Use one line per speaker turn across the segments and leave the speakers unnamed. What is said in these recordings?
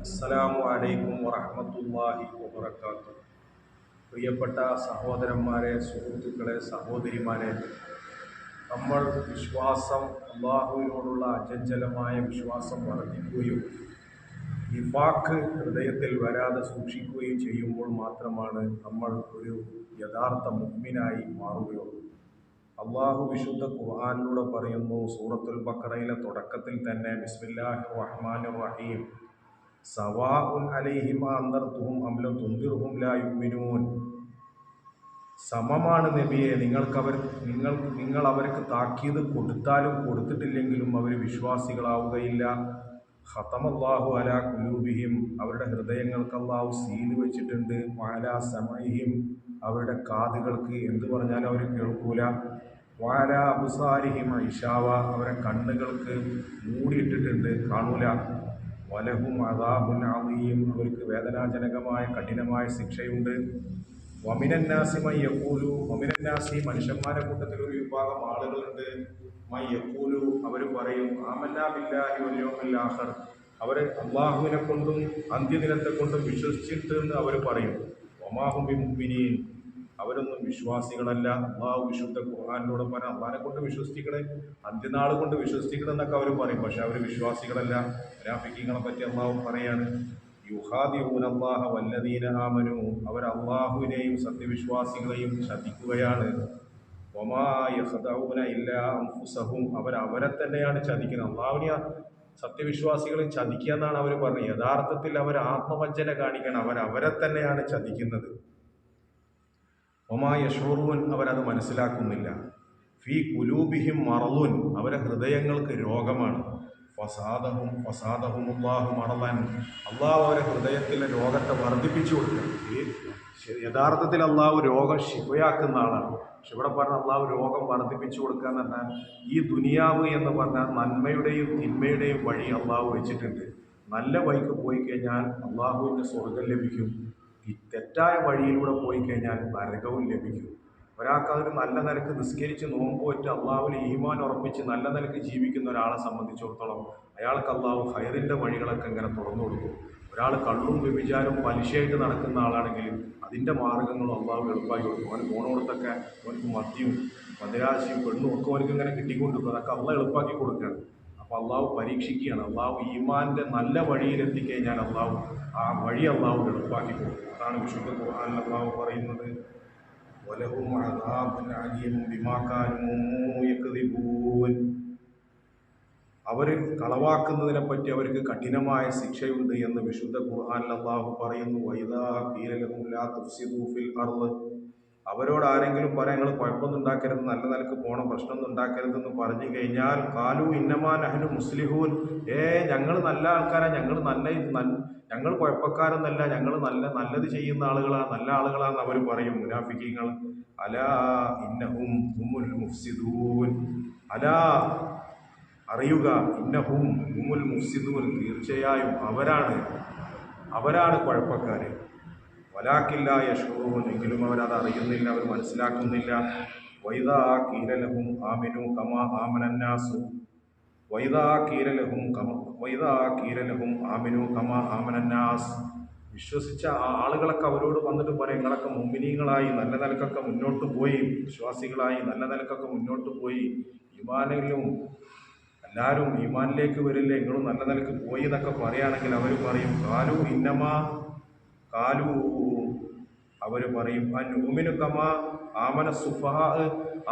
അസ്സലാമു അലൈക്കും വറഹ്മത്തുള്ളാഹി വബറകാതുഹു. പ്രിയപ്പെട്ട സഹോദരന്മാരെ, സുഹൃത്തുക്കളെ, സഹോദരിമാരെ, നമ്മൾ അള്ളാഹുവിനോടുള്ള അചഞ്ചലമായ വിശ്വാസം വർദ്ധിക്കുകയും നിഫാഖ് ഹൃദയത്തിൽ വരാതെ സൂക്ഷിക്കുകയും ചെയ്യുമ്പോൾ മാത്രമാണ് നമ്മൾ ഒരു യഥാർത്ഥ മുഅ്മിനായി മാറുകയുള്ളൂ. അള്ളാഹു വിശുദ്ധ ഖുർആനിലൂടെ പറയുന്നു, സൂറത്തുൽ ബഖറയിലെ തുടക്കത്തിൽ തന്നെ, ബിസ്മില്ലാഹിർ റഹ്മാനിർ റഹീം, സവാഉൻ അലൈഹിം അൻദർതുഹും അം ലം തുൻദിർഹും ലാ യുഅ്മിനൂൻ. സമമാണ് നബിയെ, നിങ്ങൾ അവർക്ക് താക്കീത് കൊടുത്താലും കൊടുത്തിട്ടില്ലെങ്കിലും അവർ വിശ്വാസികളാവുകയില്ല. ഖതമല്ലാഹു അലാ ഖുലൂബിഹിം, അവരുടെ ഹൃദയങ്ങൾക്ക് അല്ലാഹു സീൽ വെച്ചിട്ടുണ്ട്. വഅലാ സമഇഹിം, അവരുടെ കാതുകൾക്ക് എന്ത് പറഞ്ഞാലും അവർ കേൾക്കൂല. വഅലാ അബ്സാരിഹിം ഇശാവ, അവരുടെ കണ്ണുകൾക്ക് മൂടിയിട്ടിട്ടുണ്ട്, കാണൂല. വലഹും അദാബുൻ അദീം, അവർക്ക് വേദനാജനകമായ കഠിനമായ ശിക്ഷയുണ്ട്. വമിനന്നാസി മൻ യഖൂലു, വമിനന്നാസി, മനുഷ്യന്മാരുടെ കൂട്ടത്തിൽ ഒരു വിഭാഗം ആളുകളുണ്ട്, മൻ യഖൂലു, അവർ പറയും, ആമന്നാ ബില്ലാഹി വൽ യൗമിൽ ആഖിർ, അവർ അള്ളാഹുവിനെ കൊണ്ടും അന്ത്യദിനത്തെ കൊണ്ടും വിശ്വസിച്ചിട്ട് എന്ന് അവർ പറയും. വമാഹും ബിമുഅ്മിനീൻ, അവരൊന്നും വിശ്വാസികളല്ല. അള്ളാഹു വിശുദ്ധ ഖുർആനിലൂടെ പറഞ്ഞ അള്ളാഹിനെ കൊണ്ട് വിശ്വസിക്കണേ, അന്ത്യനാൾ കൊണ്ട് വിശ്വസിക്കണം എന്നൊക്കെ അവർ പറയും, പക്ഷെ അവർ വിശ്വാസികളല്ല. മുനാഫിഖീങ്ങളെ പറ്റി അള്ളാഹു പറയാണ്, യുഹാദിഊന അല്ലാഹ വല്ലദീന ആമനൂ, അവർ അള്ളാഹുവിനെയും സത്യവിശ്വാസികളെയും ചതിക്കുകയാണ്. വമാ യഖ്ദഊന ഇല്ലാ അൻഫുസഹും, അവരെ തന്നെയാണ് ചതിക്കുന്നത്. അള്ളാഹുവിനെ സത്യവിശ്വാസികളെ ചതിക്കുക എന്നാണ് അവർ പറഞ്ഞത്. യഥാർത്ഥത്തിൽ അവർ ആത്മവഞ്ചന കാണിക്കണം, അവരെ തന്നെയാണ് ചതിക്കുന്നത്. വമാ യശൂറൂൻ, അവരത് മനസ്സിലാക്കുന്നില്ല. ഫീ ഖുലൂബിഹിം മറളുൻ, അവരെ ഹൃദയങ്ങൾക്ക് രോഗമാണ്. ഫസാദഹുമുല്ലാഹു മറളൻ, അള്ളാഹു അവരെ ഹൃദയത്തിലെ രോഗത്തെ വർദ്ധിപ്പിച്ചു കൊടുക്കുക. യഥാർത്ഥത്തിൽ അള്ളാഹു രോഗം ശിഫയാക്കുന്ന ആളാണ്. പക്ഷെ ഇവിടെ പറഞ്ഞ അള്ളാഹു രോഗം വർദ്ധിപ്പിച്ചു കൊടുക്കുക എന്ന് പറഞ്ഞാൽ, ഈ ദുനിയാവ് എന്ന് പറഞ്ഞാൽ നന്മയുടെയും തിന്മയുടെയും വഴി അള്ളാഹു വെച്ചിട്ടുണ്ട്. നല്ല വഴിക്ക് പോയി കഴിഞ്ഞാൽ അള്ളാഹുവിൻ്റെ സ്വർഗം ലഭിക്കും. ഈ തെറ്റായ വഴിയിലൂടെ പോയി കഴിഞ്ഞാൽ നരകവും ലഭിക്കും. ഒരാൾക്ക് അതിന് നല്ല നിലക്ക് നിസ്കരിച്ച് നോമ്പ് വെച്ച് അള്ളാഹുവിൽ ഈമാൻ ഉറപ്പിച്ച് നല്ല നിലക്ക് ജീവിക്കുന്ന ഒരാളെ സംബന്ധിച്ചിടത്തോളം അയാൾക്ക് അള്ളാഹു ഹൈറിൻ്റെ വഴികളൊക്കെ ഇങ്ങനെ തുറന്നു കൊടുക്കും. ഒരാൾ കള്ളും വ്യഭിചാരവും പലിശയായിട്ട് നടക്കുന്ന ആളാണെങ്കിൽ അതിൻ്റെ മാർഗ്ഗങ്ങളും അള്ളാഹു എളുപ്പമാക്കി കൊടുക്കും. അവന് പോണോടത്തൊക്കെ അവനക്ക് മദ്യവും മദിരാശിയും പെണ്ണും ഒക്കെ അവനക്ക് ഇങ്ങനെ കിട്ടിക്കൊണ്ടിരിക്കും. അതൊക്കെ അള്ളാഹ് എളുപ്പമാക്കി കൊടുക്കുകയാണ്. അപ്പോൾ അള്ളാഹു പരീക്ഷിക്കുകയാണ്. അള്ളാഹു ഈമാൻ്റെ നല്ല വഴിയിലെത്തിക്കഴിഞ്ഞാൽ അള്ളാഹു ആ വഴി അള്ളാഹു എളുപ്പമാക്കി കൊടുക്കും. അതാണ് വിശുദ്ധ ഖുർആനിൽ അള്ളാഹു പറയുന്നത്, വലഹും അദാബുൻ അലീം ബിമാ കാനൂ യക്ദിബൂൻ, അവർ കളവാക്കുന്നതിനെ പറ്റി അവർക്ക് കഠിനമായ ശിക്ഷയുണ്ട് എന്ന് വിശുദ്ധ ഖുർആനിൽ അല്ലാഹു പറയുന്നു. വൈദാ ഖീല ലഹും ലാ തുഫ്സിദൂ ഫിൽ അർള്, അവരോട് ആരെങ്കിലും പറയാൻ നിങ്ങൾ കുഴപ്പമൊന്നും ഉണ്ടാക്കരുത്, നല്ല നിലക്ക് പോകണം, പ്രശ്നമൊന്നും ഉണ്ടാക്കരുതെന്ന് പറഞ്ഞു കഴിഞ്ഞാൽ, കാലു ഇന്നമാ നഹ്നു മുസ്ലിഹൂൻ, ഞങ്ങൾ നല്ല ആൾക്കാരാണ്, ഞങ്ങൾ കുഴപ്പക്കാരൊന്നല്ല, ഞങ്ങൾ നല്ലത് ചെയ്യുന്ന ആളുകളാണ്, നല്ല ആളുകളാണെന്ന് അവർ പറയും, മുനാഫിഖീങ്ങൾ. അലാ ഇന്നഹും ഹുമുൽ മുഫ്സിദൂൻ, അലാ അറിയുക, ഇന്നഹും ഹുമുൽ മുഫ്സിദൂൻ, തീർച്ചയായും അവരാണ് കുഴപ്പക്കാർ. വലാക്കില്ല യശൂറൂൻ, എങ്കിലും അവരത് അറിയുന്നില്ല, അവർ മനസ്സിലാക്കുന്നില്ല. വൈദാ ഖീല ലഹും ആമിനൂ കമാ ആമനന്നാസു, വൈദാ ഖീല ലഹും ആമിനൂ കമാ ആമനന്നാസ്, വിശ്വസിച്ച ആളുകളൊക്കെ അവരോട് വന്നിട്ട് പറയും, നിങ്ങളൊക്കെ മുഅ്മിനീങ്ങളായി നല്ല നിലക്കൊക്കെ മുന്നോട്ട് പോയി, വിശ്വാസികളായി നല്ല നിലക്കൊക്കെ മുന്നോട്ട് പോയി, ഈമാനിലും എല്ലാവരും ഈമാനിലേക്ക് വരില്ലേ, നിങ്ങളും നല്ല നിലക്ക് പോയി എന്നൊക്കെ പറയുകയാണെങ്കിൽ അവർ പറയും, അവർ പറയും, അനുമിനു കമാ ആമന സുഫഹാ,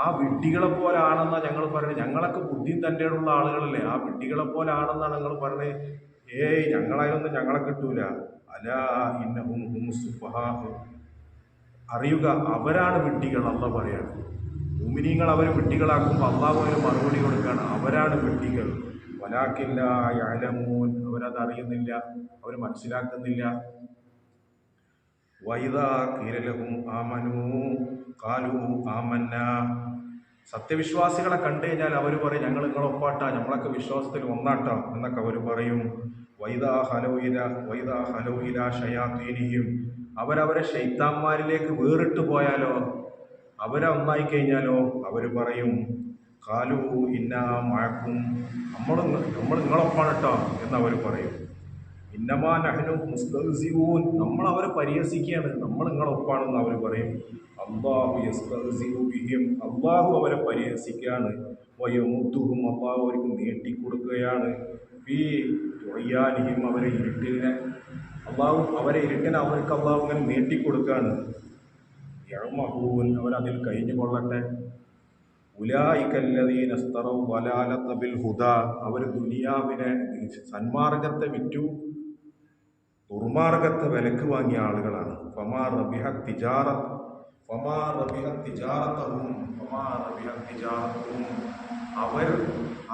ആ വിഡ്ഢികളെ പോലെ ആണെന്നാണ് ഞങ്ങൾ പറയുന്നത്. ഞങ്ങളൊക്കെ ബുദ്ധിയും തൻ്റെയുള്ള ആളുകളല്ലേ, ആ വിഡ്ഢികളെ പോലെ ആണെന്നാണ് ഞങ്ങൾ പറഞ്ഞത്. ഞങ്ങളായൊന്നും ഞങ്ങളെ കിട്ടൂല. അലാ ഇന്നഹും ഹും സുഫഹാ, അറിയുക, അവരാണ് വിഡ്ഢികൾ. അല്ലാഹു പറയാണ്, മുഅ്മിനീങ്ങൾ അവർ വിഡ്ഢികളാക്കുമ്പോൾ അള്ളാഹു അവന് മറുപടി കൊടുക്കുകയാണ്, അവരാണ് വിഡ്ഢികൾ. വലാകിൻ ലാ യഅലമൂൻ, അവരത് അറിയുന്നില്ല, അവർ മനസ്സിലാക്കുന്നില്ല. വൈദാ ഖീല ലഹും ആമനൂ ഖാലൂ ആമന്നാ, സത്യവിശ്വാസികളെ കണ്ടു കഴിഞ്ഞാൽ അവർ പറയും, ഞങ്ങൾ നിങ്ങളൊപ്പാട്ടാ, നമ്മളൊക്കെ വിശ്വാസത്തിൽ ഒന്നാട്ടാ എന്നൊക്കെ അവർ പറയും. വൈദാ ഹലൗ ഇലാ ശയാത്തീനിഹിം, അവരവരെ ശൈത്താന്മാരിലേക്ക് വേറിട്ട് പോയാലോ, അവരെ ഒന്നായി കഴിഞ്ഞാലോ അവർ പറയും, ഖാലൂ ഇന്നാ മഅക്കും, നമ്മൾ നിങ്ങളൊപ്പാണ് കേട്ടോ എന്നവർ പറയും. ഇന്നമാ നഹ്നു മുസ്തഹ്സിഊൻ, നമ്മൾ അവരെ പരിഹസിക്കുകയാണ്, നമ്മൾ നിങ്ങളൊപ്പാണെന്ന് അവർ പറയും. അല്ലാഹു യസ്തഹ്സിഉ ബിഹിം, അല്ലാഹു അവരെ പരിഹസിക്കുകയാണ്. വയമുദ്ദുഹും, അല്ലാഹു അവർക്ക് നീട്ടിക്കൊടുക്കുകയാണ്. ഫീ തുഗ്യാനിഹിം, അവരെ ഇരുട്ടിനെ അവർക്ക് അല്ലാഹു ഇങ്ങനെ നീട്ടിക്കൊടുക്കുകയാണ്. യഅ്മഹൂൻ, അവരതിൽ കഴിഞ്ഞു കൊള്ളട്ടെ. ഉലായികല്ലദീന ഇസ്തറൗ ളലാലത ബിൽ ഹുദാ, അവർ ദുനിയാവിനെ സന്മാർഗത്തെ വിറ്റു ദുർമാർഗത്തെ വിലക്ക് വാങ്ങിയ ആളുകളാണ്. ഫമാ റബിഹത് തിജാറത്തുഹും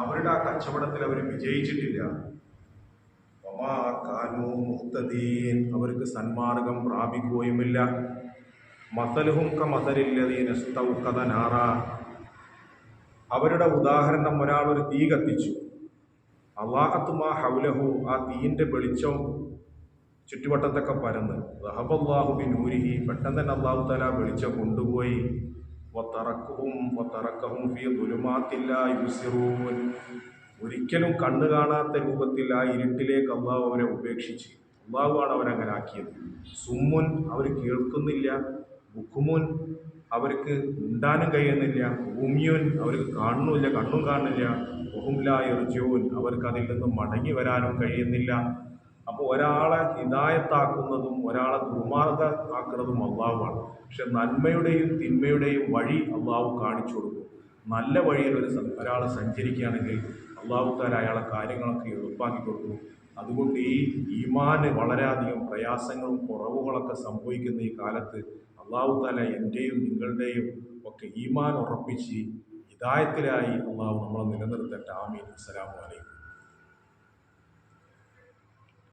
അവരുടെ ആ കച്ചവടത്തിൽ അവർ വിജയിച്ചിട്ടില്ല. ഫമാ കാനൂ മുഹ്തദീൻ, അവർക്ക് സന്മാർഗം പ്രാപിക്കുകയുമില്ല. മസലുഹും കമസലില്ലദീന ഇസ്തൗഖദ നാറ, അവരുടെ ഉദാഹരണം, ഒരാൾ ഒരു തീ കത്തിച്ചു. അല്ലാഹത്തു മാ ഹൗലഹു, ആ തീയിൻ്റെ വെളിച്ചം ചുറ്റുവട്ടത്തൊക്കെ പരന്ന്. റഹബല്ലാഹു ബിനൂരിഹി, പെട്ടെന്ന് തന്നെ അല്ലാഹു തആല വെളിച്ചം കൊണ്ടുപോയി. വതറക്കഹും ഫീ ദുലുമാത്തിൻ ലാ യുബ്സിറൂൻ, ഒരിക്കലും കണ്ണു കാണാത്ത രൂപത്തിൽ ആ ഇരുട്ടിലേക്ക് അല്ലാഹു അവരെ ഉപേക്ഷിച്ച്. അല്ലാഹുവാണ് അവരങ്ങനെ ആക്കിയത്. സുമ്മുൻ, അവർ കേൾക്കുന്നില്ല. ബുക്കുമുൻ, അവർക്ക് ഉണ്ടാനും കഴിയുന്നില്ല. ഉമ്യുൻ, അവർക്ക് കാണുന്നില്ല, കണ്ണും കാണുന്നില്ല. വഹും ലാ യർജൂൻ, അവർക്ക് അതിൽ നിന്ന് മടങ്ങി വരാനും കഴിയുന്നില്ല. അപ്പോൾ ഒരാളെ ഹിദായത്താക്കുന്നതും ഒരാളെ ദുർമാർഗമാക്കുന്നതും അള്ളാഹുവാണ്. പക്ഷെ നന്മയുടെയും തിന്മയുടെയും വഴി അള്ളാഹു കാണിച്ചു കൊടുക്കും. നല്ല വഴിയിൽ ഒരാൾ സഞ്ചരിക്കുകയാണെങ്കിൽ അള്ളാഹു തആല അയാളെ കാര്യങ്ങളൊക്കെ എളുപ്പാക്കി കൊടുക്കും. അതുകൊണ്ട് ഈ ഈമാന് വളരെയധികം പ്രയാസങ്ങളും കുറവുകളൊക്കെ സംഭവിക്കുന്ന ഈ കാലത്ത് അള്ളാഹു തആല എൻ്റെയും നിങ്ങളുടെയും ഒക്കെ ഈമാൻ ഉറപ്പിച്ച് ഹിദായത്തിലായി അള്ളാഹു നമ്മളെ നിലനിർത്തട്ടെ. ആമീൻ. അസ്സലാമു അലൈക്കും.